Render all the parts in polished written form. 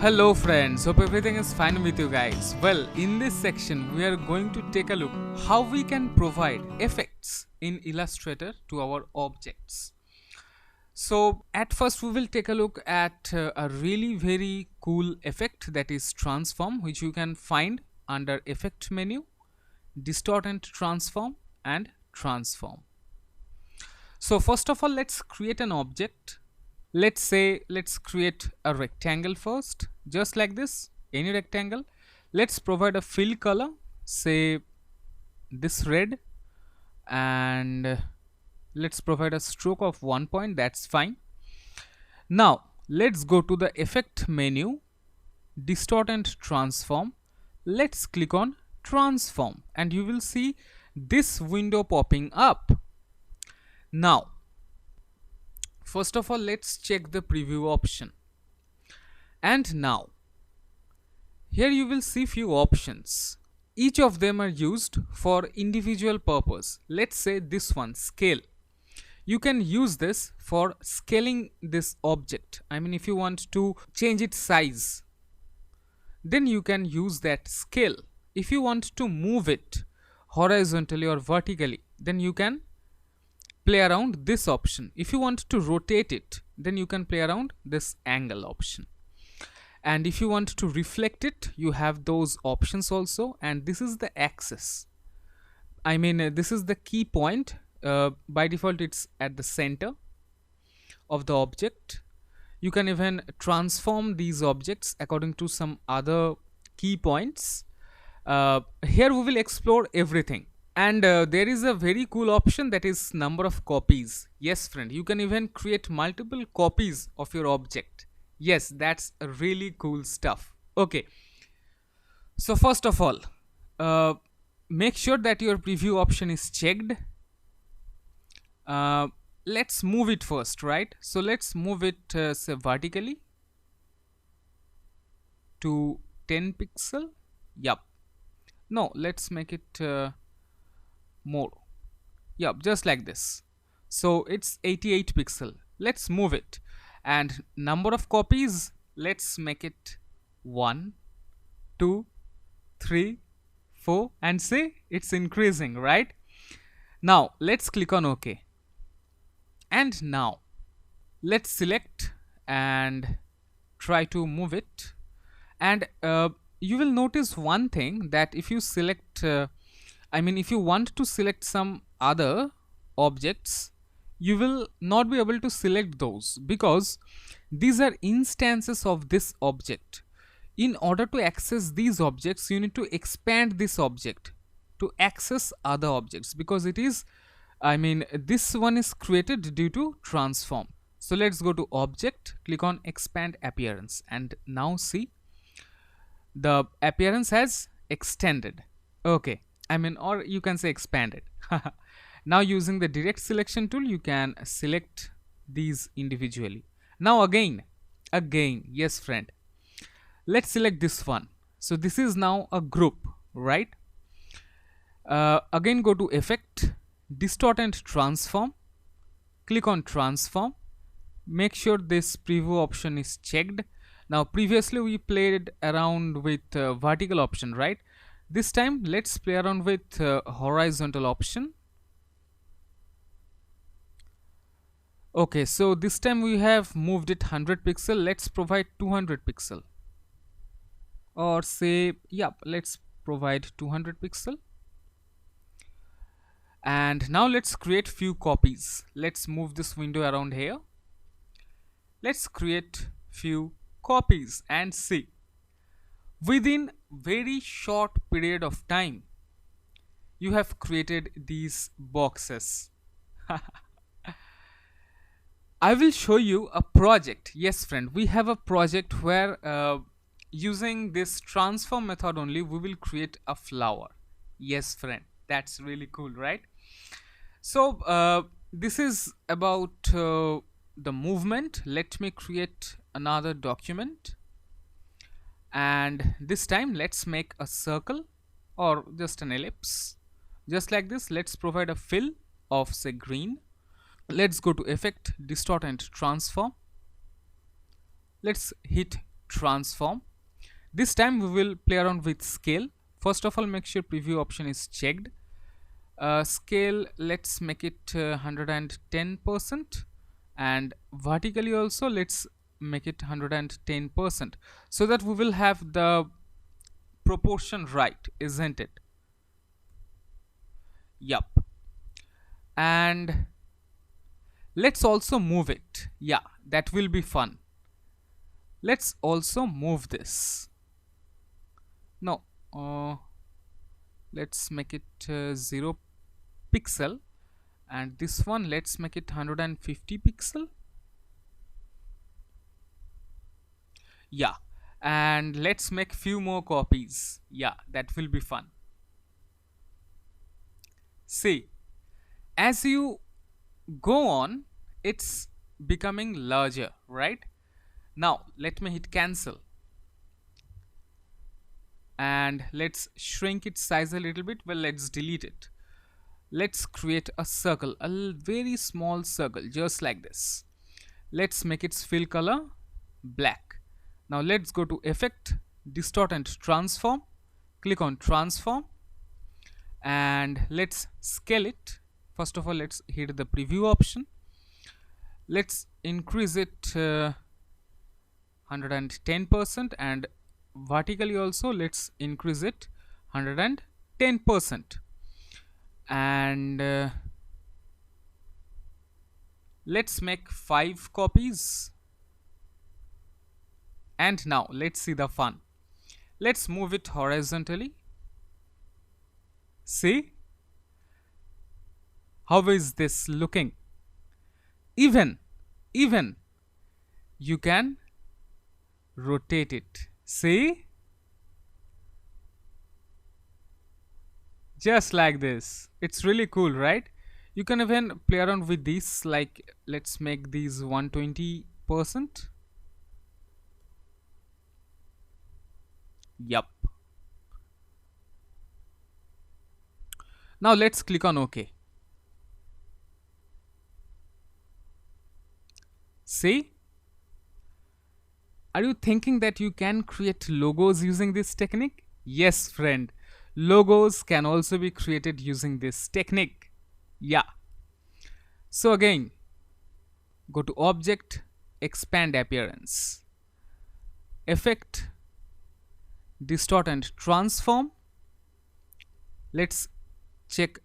Hello friends, hope everything is fine with you guys. Well, in this section we are going to take a look how we can provide effects in Illustrator to our objects. So at first we will take a look at a really very cool effect, that is transform, which you can find under effect menu, distort and transform, and transform. So first of all, let's create an object. Let's create a rectangle first, just like this, any rectangle. Let's provide a fill color, say this red, and let's provide a stroke of 1 point. That's fine. Now let's go to the effect menu, distort and transform. Let's click on transform and you will see this window popping up. Now first of all, let's check the preview option. And now here you will see few options. Each of them are used for individual purpose. Let's say this one, scale. You can use this for scaling this object. I mean, if you want to change its size, then you can use that scale. If you want to move it horizontally or vertically, then you can play around this option. If you want to rotate it, then you can play around this angle option. And if you want to reflect it, you have those options also. And this is the axis. I mean, this is the key point. By default, it's at the center of the object. You can even transform these objects according to some other key points. Here we will explore everything. And there is a very cool option, that is number of copies. Yes friend, you can even create multiple copies of your object. Yes, that's really cool stuff. Okay, so first of all, make sure that your preview option is checked. Let's move it first, right? So let's move it say vertically to 10 pixel. Yup. No, let's make it more. Yup, just like this. So it's 88 pixel. Let's move it. And number of copies, let's make it 1, 2, 3, 4, and see, it's increasing, right? Now let's click on OK. And now let's select and try to move it. And you will notice one thing, that if you select if you want to select some other objects, you will not be able to select those, because these are instances of this object. In order to access these objects, you need to expand this object to access other objects, because it is, this one is created due to transform. So let's go to object, click on expand appearance, and now see the appearance has extended. Okay, or you can say expanded. Now using the direct selection tool, you can select these individually. Now again, yes friend, let's select this one. So this is now a group, right? Again go to effect, distort and transform, click on transform. Make sure this preview option is checked. Now previously we played around with vertical option, right? This time let's play around with horizontal option. Okay, so this time we have moved it 100 pixel. Let's provide 200 pixel, or say, yep, let's provide 200 pixel. And now let's create few copies. Let's move this window around here. Let's create few copies and see, within very short period of time, you have created these boxes. I will show you a project. Yes friend, we have a project where using this transform method only, we will create a flower. Yes friend, that's really cool, right? So this is about the movement. Let me create another document, and this time let's make a circle or just an ellipse, just like this. Let's provide a fill of say green. Let's go to effect, distort and transform. Let's hit transform. This time we will play around with scale. First of all, make sure preview option is checked. Scale, let's make it 110%, and vertically also let's make it 110%, so that we will have the proportion right, isn't it? Yup. And let's also move it. Yeah, that will be fun. Let's also move this. No, let's make it 0 pixel, and this one let's make it 150 pixel. Yeah, and let's make few more copies. Yeah, that will be fun. See, as you go on, it's becoming larger, right? Now let me hit cancel, and let's shrink its size a little bit. Well, let's delete it. Let's create a circle, a very small circle, just like this. Let's make its fill color black. Now let's go to effect, distort and transform. Click on transform, and let's scale it. First of all, let's hit the preview option. Let's increase it 110%, and vertically also let's increase it 110%. And let's make 5 copies. And now let's see the fun. Let's move it horizontally. See, how is this looking? Even you can rotate it. See, just like this. It's really cool, right? You can even play around with these, like let's make these 120%. Yup. Now let's click on OK. See? Are you thinking that you can create logos using this technique? Yes, friend. Logos can also be created using this technique. Yeah. So again, go to Object, Expand Appearance, Effect, Distort and Transform. Let's check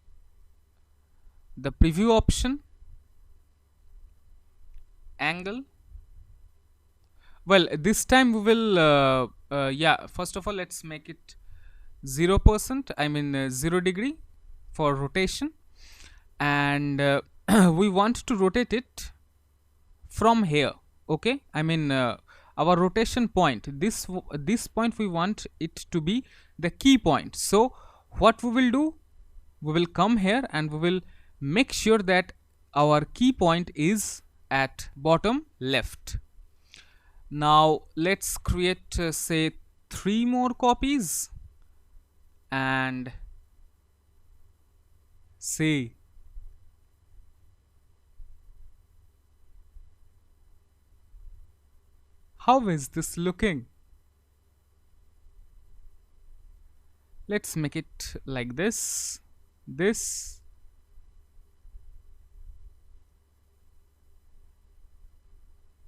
the preview option, angle. Well, this time we will yeah, first of all let's make it 0%, I mean 0 degree for rotation, and we want to rotate it from here. Okay, I mean our rotation point, this point we want it to be the key point. So what we will do, we will come here and we will make sure that our key point is at bottom left. Now let's create say 3 more copies, and see, how is this looking? Let's make it like this.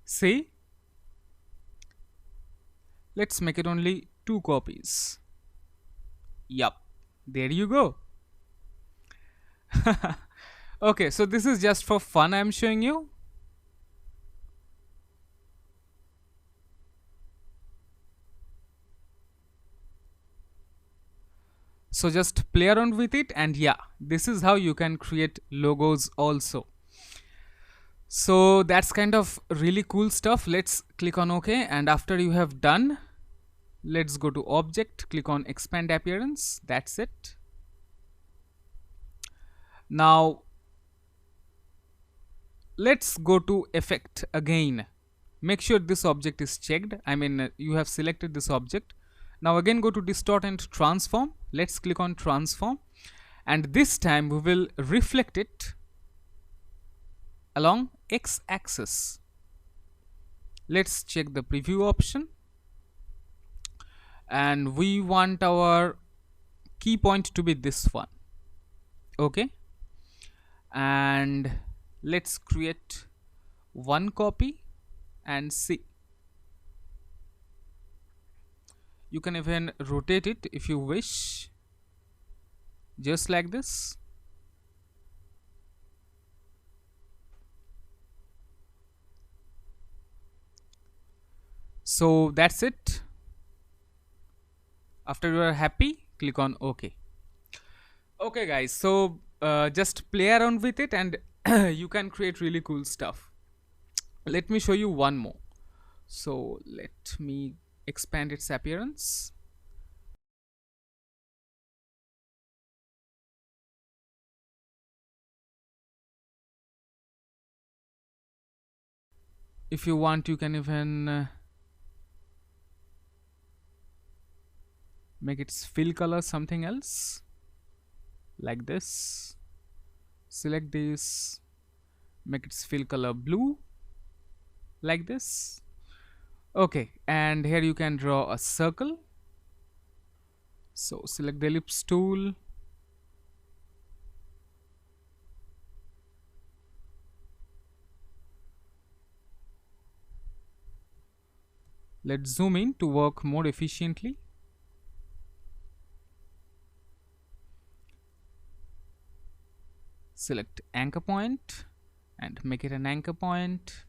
See, let's make it only 2 copies. Yup, there you go. Okay, so this is just for fun, I'm showing you. So just play around with it, and yeah, this is how you can create logos also. So that's kind of really cool stuff. Let's click on OK, and after you have done, let's go to Object, click on Expand Appearance. That's it. Now let's go to Effect again. Make sure this object is checked, I mean you have selected this object. Now again go to Distort and Transform. Let's click on Transform, and this time we will reflect it along X-axis. Let's check the preview option. and we want our key point to be this one. Okay, and let's create one copy and see. You can even rotate it if you wish, just like this. So that's it. After you are happy, click on OK. Okay guys, so just play around with it and you can create really cool stuff. Let me show you one more. So let me expand its appearance. If you want, you can even make its fill color something else, like this. Select this, make its fill color blue, like this. Okay, and here you can draw a circle. So select the ellipse tool, let's zoom in to work more efficiently. Select anchor point and make it an anchor point.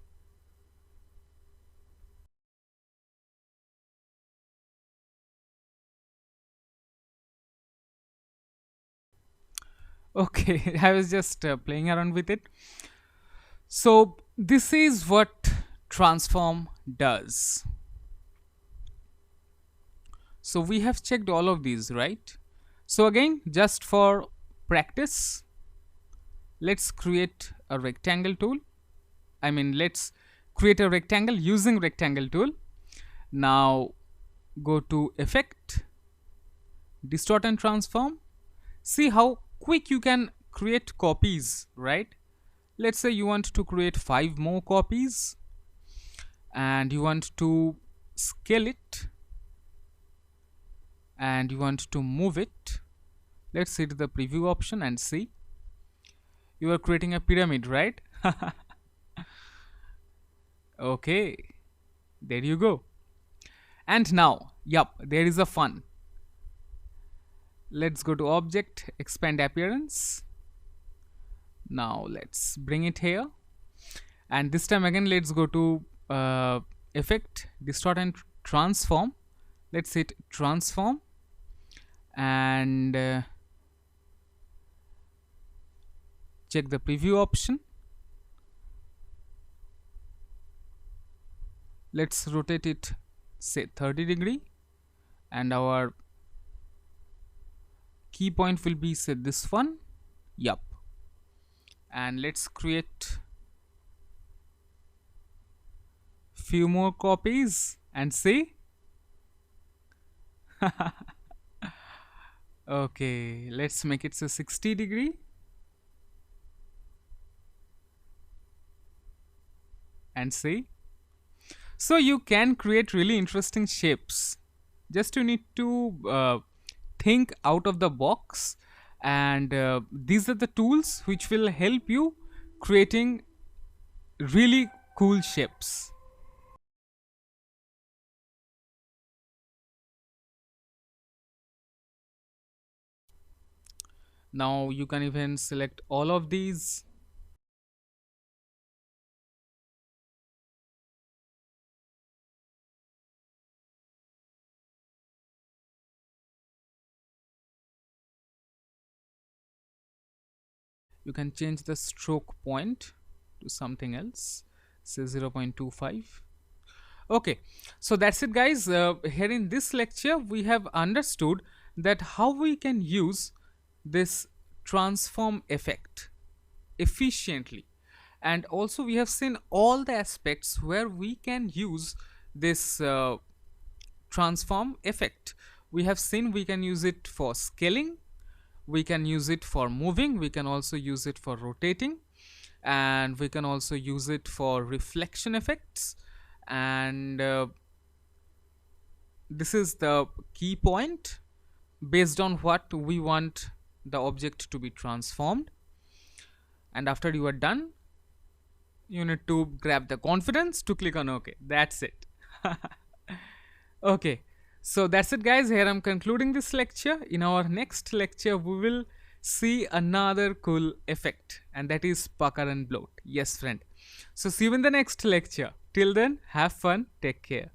Okay, I was just playing around with it. So this is what transform does. So we have checked all of these, right? So again, just for practice, let's create a rectangle tool. I mean, let's create a rectangle using rectangle tool. Now go to effect, distort and transform. See how quick you can create copies, right? Let's say you want to create 5 more copies and you want to scale it and you want to move it. Let's hit the preview option and see. You are creating a pyramid, right? Okay, there you go. And now, yup, there is a fun. Let's go to object, expand appearance. Now let's bring it here, and this time again let's go to effect, distort and transform. Let's hit transform and check the preview option. Let's rotate it, say 30° and our key point will be, say, this one. Yup. And let's create few more copies and see. Okay, let's make it, say, 60° and see. So you can create really interesting shapes. Just you need to think out of the box, and these are the tools which will help you creating really cool shapes. Now you can even select all of these. You can change the stroke point to something else, say 0.25. Okay, so that's it guys. Here in this lecture we have understood that how we can use this transform effect efficiently, and also we have seen all the aspects where we can use this transform effect. We have seen we can use it for scaling, we can use it for moving, we can also use it for rotating, and we can also use it for reflection effects, and this is the key point based on what we want the object to be transformed. And after you are done, you need to grab the confidence to click on OK. That's it. Okay, so that's it, guys. Here I'm concluding this lecture. In our next lecture, we will see another cool effect, and that is pucker and bloat. Yes, friend. So see you in the next lecture. Till then, have fun. Take care.